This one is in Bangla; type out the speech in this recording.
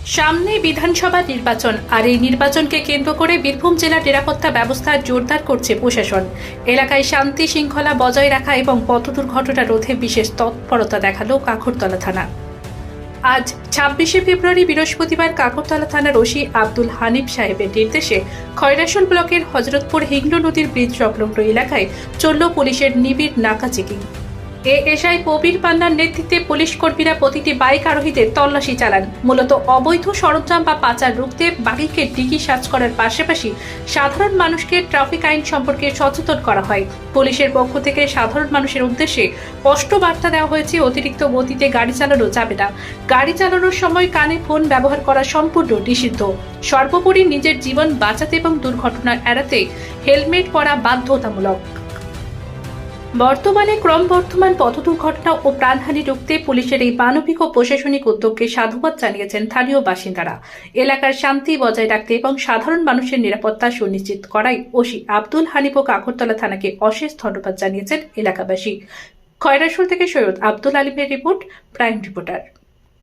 সামনে বিধানসভা নির্বাচন, আর এই নির্বাচনকে কেন্দ্র করে বীরভূম জেলার নিরাপত্তা ব্যবস্থা জোরদার করছে প্রশাসন। এলাকায় শান্তি শৃঙ্খলা বজায় রাখা এবং পথ দুর্ঘটনা রোধে বিশেষ তৎপরতা দেখালো কাকরতলা থানা। আজ ২৬শে ফেব্রুয়ারি বৃহস্পতিবার কাকরতলা থানার ওসি আব্দুল হানিফ সাহেবের নির্দেশে খয়রাসোল ব্লকের হজরতপুর হিংলো নদীর ব্রিজ সংলগ্ন এলাকায় চলল পুলিশের নিবিড় নাকা চেকিং। এএসআই প্রবীর পান্নার নেতৃত্বে পুলিশ কর্মীরা প্রতিটি বাইক আরোহীদের তল্লাশি চালান। মূলত অবৈধ সরঞ্জাম বা পাচার রুখতে বাইকে ডিগি সার্চ করার পাশাপাশি সাধারণ মানুষকে ট্রাফিক আইন সম্পর্কে সচেতন করা হয়। পুলিশের পক্ষ থেকে সাধারণ মানুষের উদ্দেশ্যে স্পষ্ট বার্তা দেওয়া হয়েছে, অতিরিক্ত গতিতে গাড়ি চালানো যাবে না। গাড়ি চালানোর সময় কানে ফোন ব্যবহার করা সম্পূর্ণ নিষিদ্ধ। সর্বোপরি নিজের জীবন বাঁচাতে এবং দুর্ঘটনা এড়াতে হেলমেট পরা বাধ্যতামূলক। বর্তমানে ক্রমবর্ধমান পথ দুর্ঘটনা ও প্রাণহানি রুখতে পুলিশের এই মানবিক ও প্রশাসনিক উদ্যোগকে সাধুবাদ জানিয়েছেন স্থানীয় বাসিন্দারা। এলাকার শান্তি বজায় রাখতে এবং সাধারণ মানুষের নিরাপত্তা সুনিশ্চিত করায় ওসি আব্দুল হানিফ ও কাকরতলা থানাকে অশেষ ধন্যবাদ জানিয়েছেন এলাকাবাসী। খয়রাসোল থেকে সৈয়দ আব্দুল আলিমের রিপোর্ট, প্রাইম রিপোর্টার।